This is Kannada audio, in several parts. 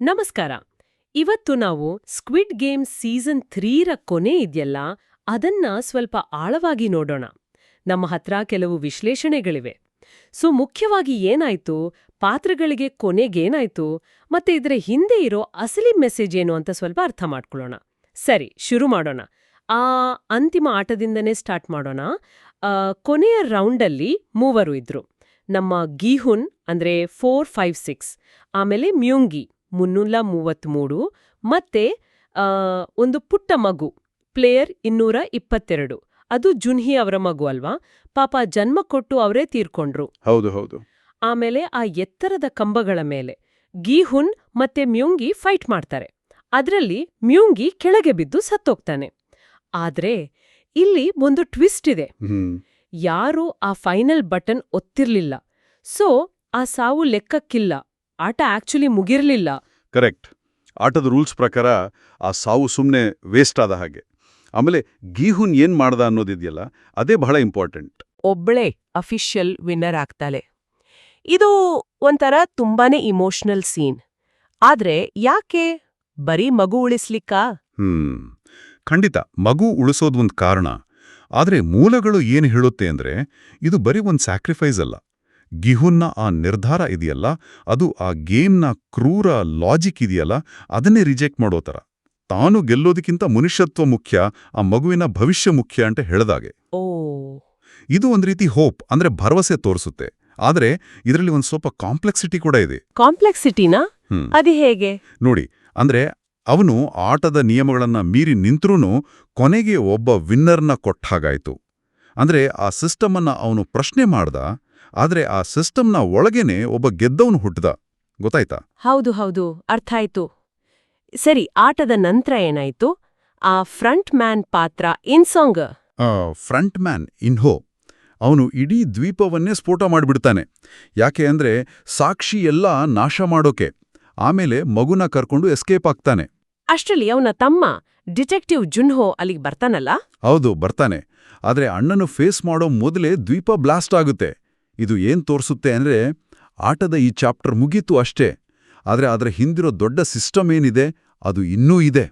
ನಮಸ್ಕಾರ. ಇವತ್ತು ನಾವು ಸ್ಕ್ವಿಡ್ ಗೇಮ್ ಸೀಸನ್ 3 ರ ಕೊನೆ ಇದೆಯಲ್ಲ, ಅದನ್ನ ಸ್ವಲ್ಪ ಆಳವಾಗಿ ನೋಡೋಣ. ನಮ್ಮ ಹತ್ರ ಕೆಲವು ವಿಶ್ಲೇಷಣೆಗಳಿವೆ. ಮುಖ್ಯವಾಗಿ ಏನಾಯ್ತು, ಪಾತ್ರಗಳಿಗೆ ಕೊನೆಗೇನಾಯ್ತು, ಮತ್ತೆ ಇದರ ಹಿಂದೆ ಇರೋ ಅಸಲಿ ಮೆಸೇಜ್ ಏನು ಅಂತ ಸ್ವಲ್ಪ ಅರ್ಥ ಮಾಡ್ಕೊಳ್ಳೋಣ. ಸರಿ, ಶುರು ಮಾಡೋಣ. ಆ ಅಂತಿಮ ಆಟದಿಂದನೇ ಸ್ಟಾರ್ಟ್ ಮಾಡೋಣ. ಕೊನೆಯ ರೌಂಡಲ್ಲಿ ಮೂವರು ಇದ್ರು. ನಮ್ಮ ಗೀಹುನ್ ಅಂದ್ರೆ 456, ಆಮೇಲೆ ಮ್ಯೂಂಗಿ 333, ಮತ್ತೆ ಒಂದು ಪುಟ್ಟ ಮಗು ಪ್ಲೇಯರ್ 222. ಅದು ಜುನ್ಹಿ ಅವರ ಮಗು ಅಲ್ವಾ? ಪಾಪ ಜನ್ಮ ಕೊಟ್ಟು ಅವರೇ ತೀರ್ಕೊಂಡ್ರು. ಹೌದು ಹೌದು. ಆಮೇಲೆ ಆ ಎತ್ತರದ ಕಂಬಗಳ ಮೇಲೆ ಗೀಹುನ್ ಮತ್ತೆ ಮ್ಯೂಂಗಿ ಫೈಟ್ ಮಾಡ್ತಾರೆ. ಅದ್ರಲ್ಲಿ ಮ್ಯೂಂಗಿ ಕೆಳಗೆ ಬಿದ್ದು ಸತ್ತೋಗ್ತಾನೆ. ಆದ್ರೆ ಇಲ್ಲಿ ಒಂದು ಟ್ವಿಸ್ಟ್ ಇದೆ. ಯಾರೂ ಆ ಫೈನಲ್ ಬಟನ್ ಒತ್ತಿರ್ಲಿಲ್ಲ. ಆ ಸಾವು ಲೆಕ್ಕಕ್ಕಿಲ್ಲ. ಆಟ ಆಕ್ಚುಲಿ ಮುಗಿರ್ಲಿಲ್ಲ. ಕರೆಕ್ಟ್. ಆಟದ ರೂಲ್ಸ್ ಪ್ರಕಾರ ಆ ಸಾವು ಸುಮ್ಮನೆ ವೇಸ್ಟ್ ಆದ ಹಾಗೆ. ಆಮೇಲೆ ಗೀಹುನ್ ಏನ್ ಮಾಡ್ದ ಅನ್ನೋದಿದೆಯಲ್ಲ, ಅದೇ ಬಹಳ ಇಂಪಾರ್ಟೆಂಟ್. ಒಬ್ಳೆ ಅಫಿಷಿಯಲ್ ವಿನ್ನರ್ ಆಗ್ತಾಳೆ. ಇದು ಒಂಥರ ತುಂಬಾನೇ ಇಮೋಷನಲ್ ಸೀನ್. ಆದ್ರೆ ಯಾಕೆ? ಬರೀ ಮಗು ಉಳಿಸ್ಲಿಕ್ಕಾ? ಖಂಡಿತ ಮಗು ಉಳಿಸೋದೊಂದು ಕಾರಣ. ಆದ್ರೆ ಮೂಲಗಳು ಏನು ಹೇಳುತ್ತೆ ಅಂದ್ರೆ, ಇದು ಬರೀ ಒಂದು ಸ್ಯಾಕ್ರಿಫೈಸ್ ಅಲ್ಲ. ಗಿಹುನ್ನ ಆ ನಿರ್ಧಾರ ಇದೆಯಲ್ಲ, ಅದು ಆ ಗೇಮ್ನ ಕ್ರೂರ ಲಾಜಿಕ್ ಇದೆಯಲ್ಲ, ಅದನ್ನೇ ರಿಜೆಕ್ಟ್ ಮಾಡೋ ಥರ. ತಾನು ಗೆಲ್ಲೋದಕ್ಕಿಂತ ಮನುಷ್ಯತ್ವ ಮುಖ್ಯ, ಆ ಮಗುವಿನ ಭವಿಷ್ಯ ಮುಖ್ಯ ಅಂತ ಹೇಳ್ದಾಗೆ. ಇದು ಒಂದ್ ರೀತಿ ಹೋಪ್, ಅಂದ್ರೆ ಭರವಸೆ ತೋರಿಸುತ್ತೆ. ಆದ್ರೆ ಇದರಲ್ಲಿ ಒಂದು ಸ್ವಲ್ಪ ಕಾಂಪ್ಲೆಕ್ಸಿಟಿ ಕೂಡ ಇದೆ. ಕಾಂಪ್ಲೆಕ್ಸಿಟಿನಾ? ಅದು ಹೇಗೆ? ನೋಡಿ, ಅಂದ್ರೆ ಅವನು ಆಟದ ನಿಯಮಗಳನ್ನ ಮೀರಿ ನಿಂತ್ರೂ ಕೊನೆಗೆ ಒಬ್ಬ ವಿನ್ನರ್ನ ಕೊಟ್ಟಾಗಾಯ್ತು. ಅಂದ್ರೆ ಆ ಸಿಸ್ಟಮ್ ಅನ್ನ ಅವನು ಪ್ರಶ್ನೆ ಮಾಡ್ದ, ಆದ್ರೆ ಆ ಸಿಸ್ಟಮ್ನ ಒಳಗೇನೆ ಒಬ್ಬ ಗೆದ್ದವನು ಹುಟ್ಟದ. ಗೊತ್ತಾಯ್ತಾ? ಹೌದು ಹೌದು, ಅರ್ಥ ಆಯ್ತು. ಸರಿ, ಆಟದ ನಂತರ ಏನಾಯ್ತು? ಆ ಫ್ರಂಟ್ ಮ್ಯಾನ್ ಪಾತ್ರ ಇನ್ಸಾಂಗ್. ಫ್ರಂಟ್ ಮ್ಯಾನ್ ಇನ್ಹೋ ಅವನು ಇಡೀ ದ್ವೀಪವನ್ನೇ ಸ್ಫೋಟ ಮಾಡಿಬಿಡ್ತಾನೆ. ಯಾಕೆ ಅಂದ್ರೆ ಸಾಕ್ಷಿ ಎಲ್ಲ ನಾಶ ಮಾಡೋಕೆ. ಆಮೇಲೆ ಮಗುನ ಕರ್ಕೊಂಡು ಎಸ್ಕೇಪ್ ಆಗ್ತಾನೆ. ಅಷ್ಟರಲ್ಲಿ ಅವನ ತಮ್ಮ ಡಿಟೆಕ್ಟಿವ್ ಜುನ್ಹೋ ಅಲ್ಲಿಗೆ ಬರ್ತಾನಲ್ಲ? ಹೌದು, ಬರ್ತಾನೆ. ಆದ್ರೆ ಅಣ್ಣನು ಫೇಸ್ ಮಾಡೋ ಮೊದಲೇ ದ್ವೀಪ ಬ್ಲಾಸ್ಟ್ ಆಗುತ್ತೆ. ಇದು ಏನ್ ತೋರಿಸುತ್ತೆ ಅಂದ್ರೆ, ಆಟದ ಈ ಚಾಪ್ಟರ್ ಮುಗೀತು ಅಷ್ಟೇ, ಆದ್ರೆ ಅದರ ಹಿಂದಿರೋ ದೊಡ್ಡ ಸಿಸ್ಟಮ್ ಏನಿದೆ ಅದು ಇನ್ನೂ ಇದೆ.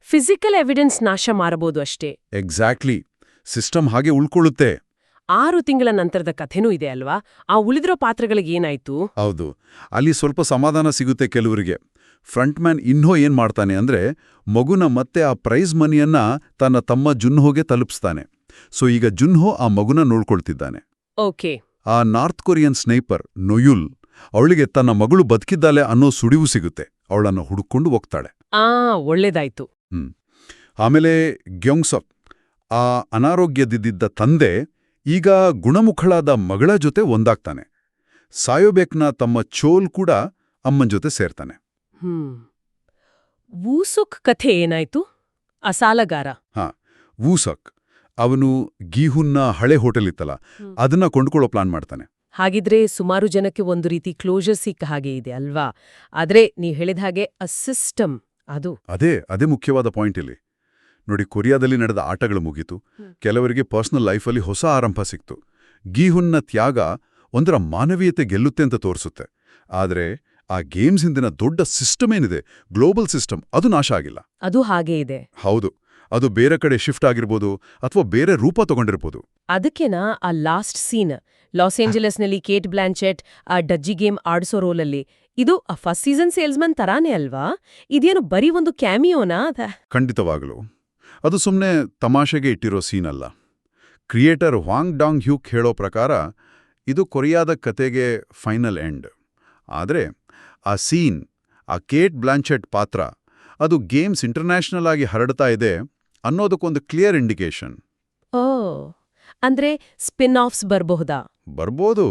ಫಿಸಿಕಲ್ ಎವಿಡೆನ್ಸ್ ನಾಶ ಮಾಡಬಹುದು ಅಷ್ಟೇ. ಎಕ್ಸಾಕ್ಟ್ಲಿ. ಸಿಸ್ಟಮ್ ಹಾಗೆ ಉಳ್ಕೊಳ್ಳುತ್ತೆ. 6 ತಿಂಗಳ ನಂತರದ ಕಥೆನೂ ಇದೆ ಅಲ್ವಾ? ಆ ಉಳಿದಿರೋ ಪಾತ್ರಗಳಿಗೇನಾಯ್ತು? ಹೌದು, ಅಲ್ಲಿ ಸ್ವಲ್ಪ ಸಮಾಧಾನ ಸಿಗುತ್ತೆ ಕೆಲವರಿಗೆ. ಫ್ರಂಟ್ ಮ್ಯಾನ್ ಇನ್ಹೋ ಏನ್ ಮಾಡ್ತಾನೆ ಅಂದ್ರೆ, ಮಗುನ ಮತ್ತೆ ಆ ಪ್ರೈಸ್ ಮನಿಯನ್ನ ತನ್ನ ತಮ್ಮ ಜುನ್ಹೋಗೆ ತಲುಪಿಸ್ತಾನೆ. ಈಗ ಜುನ್ಹೋ ಆ ಮಗುನ ನೋಡ್ಕೊಳ್ತಿದ್ದಾನೆ. ಓಕೆ. ಆ ನಾರ್ತ್ ಕೊರಿಯನ್ ಸ್ನೈಪರ್ ನೊಯುಲ್, ಅವಳಿಗೆ ತನ್ನ ಮಗಳು ಬದುಕಿದ್ದಾಳೆ ಅನ್ನೋ ಸುಳಿವು ಸಿಗುತ್ತೆ. ಅವಳನ್ನು ಹುಡುಕೊಂಡು ಹೋಗ್ತಾಳೆ. ಒಳ್ಳೇದಾಯ್ತು. ಆಮೇಲೆ ಗ್ಯೋಂಗ್ಸಕ್, ಆ ಅನಾರೋಗ್ಯದಿದ್ದ ತಂದೆ ಈಗ ಗುಣಮುಖಳಾದ ಮಗಳ ಜೊತೆ ಒಂದಾಗ್ತಾನೆ. ಸಾಯೋಬೇಕ್ನ ತಮ್ಮ ಚೋಲ್ ಕೂಡ ಅಮ್ಮನ್ ಜೊತೆ ಸೇರ್ತಾನೆ. ವೂಸುಕ್ ಕಥೆ ಏನಾಯ್ತು? ಅಸಾಲಗಾರ. ವೂಸಕ್ ಅವನು ಗೀಹುನ್ನ ಹಳೆ ಹೋಟೆಲ್ ಇತ್ತಲ್ಲ, ಅದನ್ನ ಕೊಂಡ್ಕೊಳ್ಳೋ ಪ್ಲಾನ್ ಮಾಡ್ತಾನೆ. ಹಾಗಿದ್ರೆ ಸುಮಾರು ಜನಕ್ಕೆ ಒಂದು ರೀತಿ ಕ್ಲೋಜರ್ ಸಿಕ್ಕ ಹಾಗೆ ಇದೆ ಅಲ್ವಾ? ಆದ್ರೆ ನೀವ್ ಹೇಳಿದ ಹಾಗೆ ಅ ಸಿಸ್ಟಮ್ ಅದು. ಅದೇ ಮುಖ್ಯವಾದ ಪಾಯಿಂಟ್ ಇಲ್ಲಿ. ನೋಡಿ, ಕೊರಿಯಾದಲ್ಲಿ ನಡೆದ ಆಟಗಳು ಮುಗೀತು. ಕೆಲವರಿಗೆ ಪರ್ಸನಲ್ ಲೈಫಲ್ಲಿ ಹೊಸ ಆರಂಭ ಸಿಕ್ತು. ಗೀಹುನ್ನ ತ್ಯಾಗ ಒಂದರ ಮಾನವೀಯತೆ ಗೆಲ್ಲುತ್ತೆ ಅಂತ ತೋರಿಸುತ್ತೆ. ಆದ್ರೆ ಆ ಗೇಮ್ಸ್ ಹಿಂದಿನ ದೊಡ್ಡ ಸಿಸ್ಟಮ್ ಏನಿದೆ, ಗ್ಲೋಬಲ್ ಸಿಸ್ಟಮ್, ಅದು ನಾಶ ಆಗಿಲ್ಲ. ಅದು ಹಾಗೇ ಇದೆ. ಹೌದು, ಅದು ಬೇರೆ ಕಡೆ ಶಿಫ್ಟ್ ಆಗಿರ್ಬೋದು, ಅಥವಾ ಬೇರೆ ರೂಪ ತಗೊಂಡಿರ್ಬೋದು. ಅದಕ್ಕೆನಾ ಆ ಲಾಸ್ಟ್ ಸೀನ್ ಲಾಸ್ ಏಂಜಲಸ್ನಲ್ಲಿ ಕೇಟ್ ಬ್ಲಾಂಚೆಟ್ ಆ ಡಜ್ಜಿ ಗೇಮ್ ಆಡಿಸೋ ರೋಲಲ್ಲಿ, ಇದು ಆ ಫಸ್ಟ್ ಸೀಸನ್ ಸೇಲ್ಸ್ಮನ್ ತರಾನೇ ಅಲ್ವಾ? ಇದೇನು ಬರೀ ಒಂದು ಕ್ಯಾಮಿಯೋನಾ? ಖಂಡಿತವಾಗಲು ಅದು ಸುಮ್ಮನೆ ತಮಾಷೆಗೆ ಇಟ್ಟಿರೋ ಸೀನ್ ಅಲ್ಲ. ಕ್ರಿಯೇಟರ್ ಹ್ವಾಂಗ್ ಡಾಂಗ್ ಹ್ಯೂಕ್ ಹೇಳೋ ಪ್ರಕಾರ ಇದು ಕೊರಿಯಾದ ಕತೆಗೆ ಫೈನಲ್ ಎಂಡ್. ಆದರೆ ಆ ಸೀನ್, ಆ ಕೇಟ್ ಬ್ಲಾಂಚೆಟ್ ಪಾತ್ರ, ಅದು ಗೇಮ್ಸ್ ಇಂಟರ್ನ್ಯಾಷನಲ್ ಆಗಿ ಹರಡ್ತಾ ಇದೆ ಅನ್ನೋದಕ್ಕೊಂದು ಕ್ಲಿಯರ್ ಇಂಡಿಕೇಶನ್. ಅಂದ್ರೆ ಸ್ಪಿನ್ ಆಫ್ಸ್ ಬರಬಹುದಾ? ಬರ್ಬೋದು.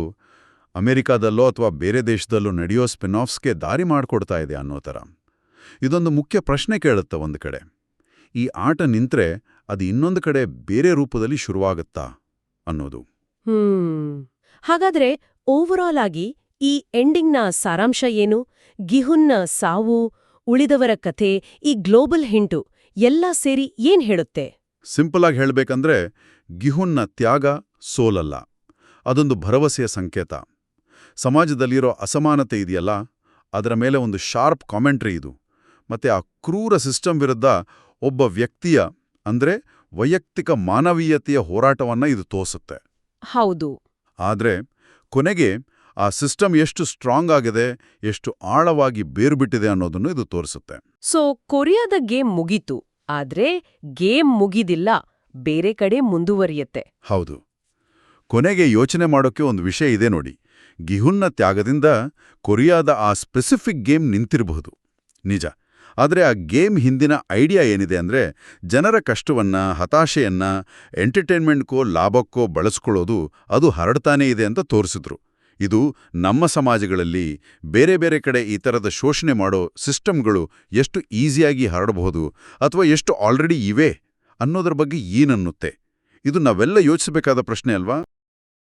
ಅಮೆರಿಕಾದಲ್ಲೋ ಅಥವಾ ಬೇರೆ ದೇಶದಲ್ಲೋ ನಡೆಯೋ ಸ್ಪಿನ್ ಆಫ್ಸ್ಗೆ ದಾರಿ ಮಾಡಿಕೊಡ್ತಾ ಇದೆ ಅನ್ನೋ ಥರ. ಇದೊಂದು ಮುಖ್ಯ ಪ್ರಶ್ನೆ ಕೇಳುತ್ತೆ. ಒಂದು ಕಡೆ ಈ ಆಟ ನಿಂತ್ರೆ ಅದು ಇನ್ನೊಂದು ಕಡೆ ಬೇರೆ ರೂಪದಲ್ಲಿ ಶುರುವಾಗುತ್ತಾ ಅನ್ನೋದು. ಹಾಗಾದ್ರೆ ಓವರಾಲ್ ಆಗಿ ಈ ಎಂಡಿಂಗ್ನ ಸಾರಾಂಶ ಏನು? ಗಿಹುನ್ನ ಸಾವು, ಉಳಿದವರ ಕಥೆ, ಈ ಗ್ಲೋಬಲ್ ಹಿಂಟು ಎಲ್ಲ ಸೇರಿ ಏನ್ ಹೇಳುತ್ತೆ? ಸಿಂಪಲ್ ಆಗಿ ಹೇಳಬೇಕಂದ್ರೆ, ಗಿಹುನ್ನ ತ್ಯಾಗ ಸೋಲಲ್ಲ, ಅದೊಂದು ಭರವಸೆಯ ಸಂಕೇತ. ಸಮಾಜದಲ್ಲಿರೋ ಅಸಮಾನತೆ ಇದೆಯಲ್ಲ, ಅದರ ಮೇಲೆ ಒಂದು ಶಾರ್ಪ್ ಕಾಮೆಂಟ್ರಿ ಇದು. ಮತ್ತೆ ಆ ಕ್ರೂರ ಸಿಸ್ಟಮ್ ವಿರುದ್ಧ ಒಬ್ಬ ವ್ಯಕ್ತಿಯ ಅಂದ್ರೆ ವೈಯಕ್ತಿಕ ಮಾನವೀಯತೆಯ ಹೋರಾಟವನ್ನ ಇದು ತೋರಿಸುತ್ತೆ. ಹೌದು. ಆದ್ರೆ ಕೊನೆಗೆ ಆ ಸಿಸ್ಟಮ್ ಎಷ್ಟು ಸ್ಟ್ರಾಂಗ್ ಆಗಿದೆ, ಎಷ್ಟು ಆಳವಾಗಿ ಬೇರುಬಿಟ್ಟಿದೆ ಅನ್ನೋದನ್ನು ಇದು ತೋರಿಸುತ್ತೆ. ಸೊ ಕೊರಿಯಾದ ಗೇಮ್ ಮುಗೀತು, ಆದ್ರೆ ಗೇಮ್ ಮುಗಿದಿಲ್ಲ, ಬೇರೆ ಕಡೆ ಮುಂದುವರಿಯತ್ತೆ. ಹೌದು. ಕೊನೆಗೆ ಯೋಚನೆ ಮಾಡೋಕೆ ಒಂದು ವಿಷಯ ಇದೆ ನೋಡಿ. ಗಿಹುನ್ನ ತ್ಯಾಗದಿಂದ ಕೊರಿಯಾದ ಆ ಸ್ಪೆಸಿಫಿಕ್ ಗೇಮ್ ನಿಂತಿರಬಹುದು, ನಿಜ. ಆದರೆ ಆ ಗೇಮ್ ಹಿಂದಿನ ಐಡಿಯಾ ಏನಿದೆ ಅಂದ್ರೆ, ಜನರ ಕಷ್ಟವನ್ನ, ಹತಾಶೆಯನ್ನ ಎಂಟರ್ಟೈನ್ಮೆಂಟ್ಕೋ ಲಾಭಕ್ಕೋ ಬಳಸ್ಕೊಳ್ಳೋದು ಅದು ಹರಡ್ತಾನೇ ಇದೆ ಅಂತ ತೋರಿಸಿದ್ರು. ಇದು ನಮ್ಮ ಸಮಾಜಗಳಲ್ಲಿ ಬೇರೆ ಬೇರೆ ಕಡೆ ಈ ಥರದ ಶೋಷಣೆ ಮಾಡೋ ಸಿಸ್ಟಮ್ಗಳು ಎಷ್ಟು ಈಸಿಯಾಗಿ ಹರಡಬಹುದು ಅಥವಾ ಎಷ್ಟು ಆಲ್ರೆಡಿ ಇವೆ ಅನ್ನೋದ್ರ ಬಗ್ಗೆ ಏನನ್ನುತ್ತೆ. ಇದು ನಾವೆಲ್ಲ ಯೋಚಿಸಬೇಕಾದ ಪ್ರಶ್ನೆ ಅಲ್ವಾ?